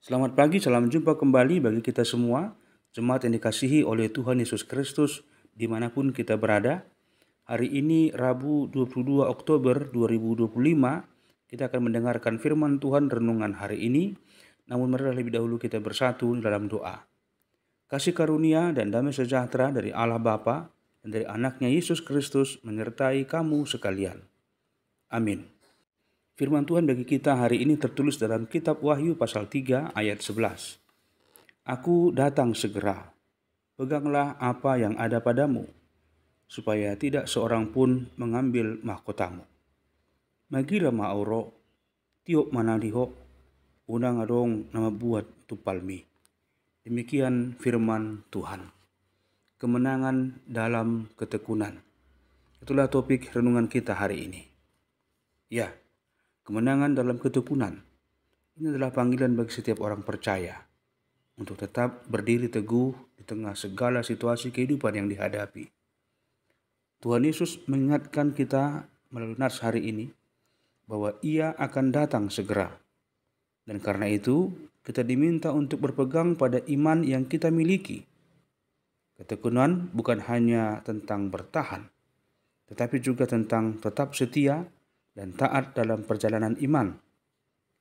Selamat pagi, salam jumpa kembali bagi kita semua, jemaat yang dikasihi oleh Tuhan Yesus Kristus dimanapun kita berada. Hari ini Rabu 22 Oktober 2025, kita akan mendengarkan firman Tuhan renungan hari ini. Namun marilah lebih dahulu kita bersatu dalam doa. Kasih karunia dan damai sejahtera dari Allah Bapa dan dari anaknya Yesus Kristus menyertai kamu sekalian. Amin. Firman Tuhan bagi kita hari ini tertulis dalam kitab Wahyu pasal 3 ayat 11. Aku datang segera, peganglah apa yang ada padamu, supaya tidak seorang pun mengambil mahkotamu. Magira mauro, tiok manaliho, unang adong nama buat tupalmi. Demikian firman Tuhan. Kemenangan dalam ketekunan. Itulah topik renungan kita hari ini. Ya, kemenangan dalam ketekunan. Ini adalah panggilan bagi setiap orang percaya untuk tetap berdiri teguh di tengah segala situasi kehidupan yang dihadapi. Tuhan Yesus mengingatkan kita melalui nas hari ini bahwa Ia akan datang segera. Dan karena itu, kita diminta untuk berpegang pada iman yang kita miliki. Ketekunan bukan hanya tentang bertahan, tetapi juga tentang tetap setia dan taat dalam perjalanan iman.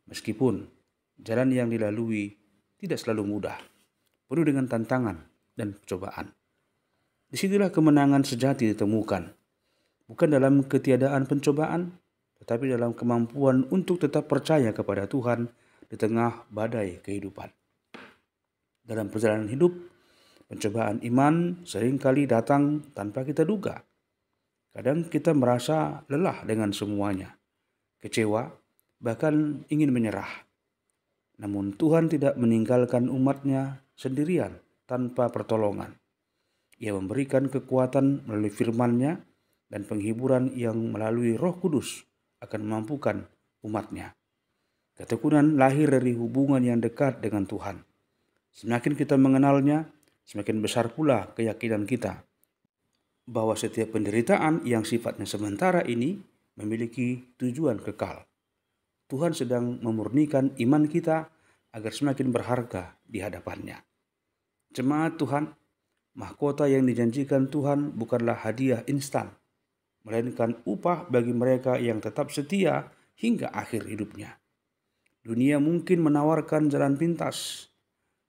Meskipun jalan yang dilalui tidak selalu mudah, penuh dengan tantangan dan cobaan. Disitulah kemenangan sejati ditemukan, bukan dalam ketiadaan pencobaan, tetapi dalam kemampuan untuk tetap percaya kepada Tuhan di tengah badai kehidupan. Dalam perjalanan hidup, pencobaan iman seringkali datang tanpa kita duga. Kadang kita merasa lelah dengan semuanya, kecewa, bahkan ingin menyerah. Namun Tuhan tidak meninggalkan umat-Nya sendirian tanpa pertolongan. Ia memberikan kekuatan melalui firman-Nya dan penghiburan yang melalui Roh Kudus akan memampukan umat-Nya. Ketekunan lahir dari hubungan yang dekat dengan Tuhan. Semakin kita mengenal-Nya, semakin besar pula keyakinan kita bahwa setiap penderitaan yang sifatnya sementara ini memiliki tujuan kekal. Tuhan sedang memurnikan iman kita agar semakin berharga di hadapan-Nya. Jemaat Tuhan, mahkota yang dijanjikan Tuhan bukanlah hadiah instan, melainkan upah bagi mereka yang tetap setia hingga akhir hidupnya. Dunia mungkin menawarkan jalan pintas,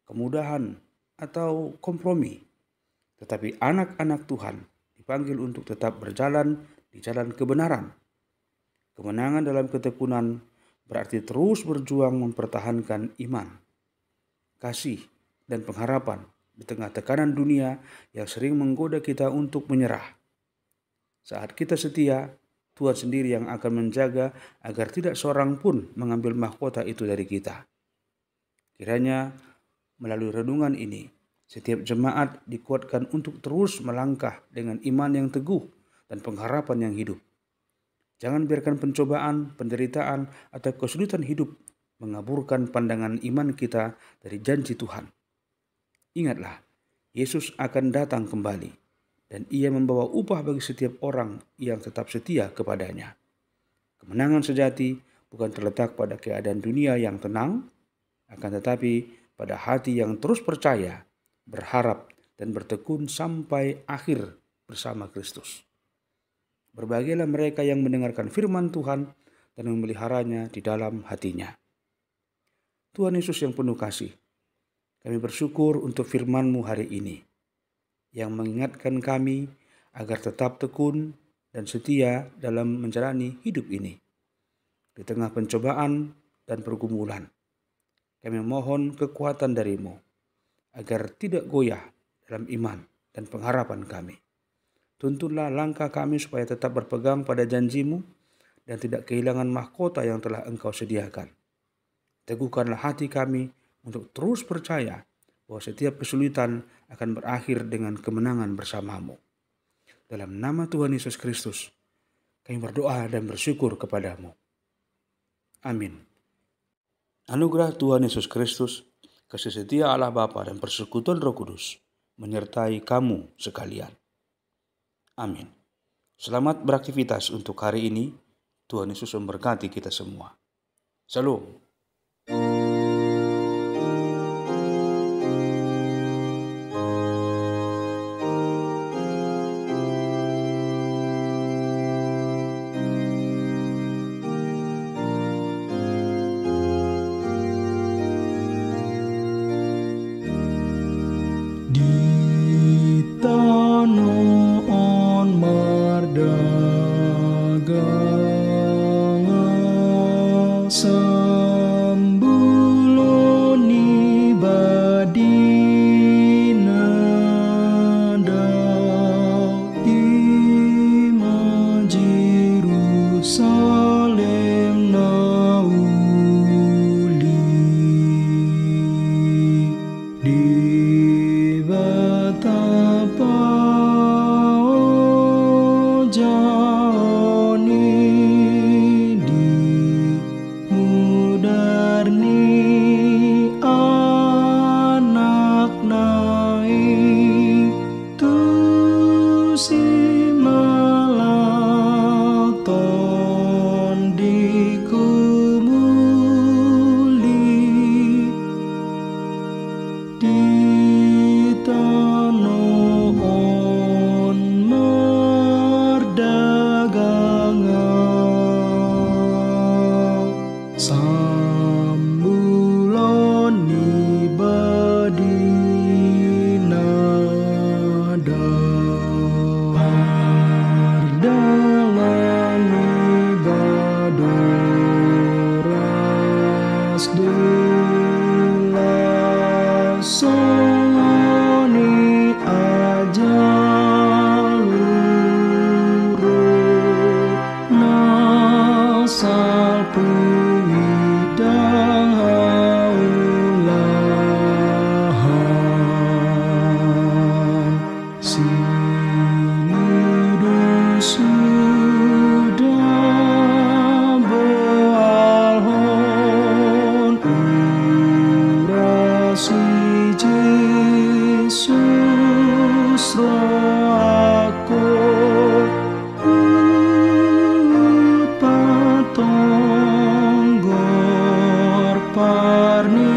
kemudahan, atau kompromi, tetapi anak-anak Tuhan dipanggil untuk tetap berjalan di jalan kebenaran. Kemenangan dalam ketekunan berarti terus berjuang mempertahankan iman, kasih, dan pengharapan di tengah tekanan dunia yang sering menggoda kita untuk menyerah. Saat kita setia, Tuhan sendiri yang akan menjaga agar tidak seorang pun mengambil mahkota itu dari kita. Kiranya melalui renungan ini, setiap jemaat dikuatkan untuk terus melangkah dengan iman yang teguh dan pengharapan yang hidup. Jangan biarkan pencobaan, penderitaan, atau kesulitan hidup mengaburkan pandangan iman kita dari janji Tuhan. Ingatlah, Yesus akan datang kembali, dan Ia membawa upah bagi setiap orang yang tetap setia kepadanya. Kemenangan sejati bukan terletak pada keadaan dunia yang tenang, akan tetapi pada hati yang terus percaya, berharap, dan bertekun sampai akhir bersama Kristus. Berbahagialah mereka yang mendengarkan firman Tuhan dan memeliharanya di dalam hatinya. Tuhan Yesus yang penuh kasih, kami bersyukur untuk firman-Mu hari ini, yang mengingatkan kami agar tetap tekun dan setia dalam menjalani hidup ini. Di tengah pencobaan dan pergumulan, kami mohon kekuatan dari-Mu, agar tidak goyah dalam iman dan pengharapan kami. Tuntunlah langkah kami supaya tetap berpegang pada janji-Mu dan tidak kehilangan mahkota yang telah Engkau sediakan. Teguhkanlah hati kami untuk terus percaya bahwa setiap kesulitan akan berakhir dengan kemenangan bersama-Mu. Dalam nama Tuhan Yesus Kristus, kami berdoa dan bersyukur kepada-Mu. Amin. Anugerah Tuhan Yesus Kristus, kasih setia Allah Bapa dan persekutuan Roh Kudus menyertai kamu sekalian. Amin. Selamat beraktivitas untuk hari ini. Tuhan Yesus memberkati kita semua. Shalom. darni anak nai tu si malaton di kumuli di tanon merdagangan sambulon ni badinada pardalan ni badoras dula soni ajaluru nasal puidang haulahan sinudu sudah bealhon urasi Yesus aku patonggor parni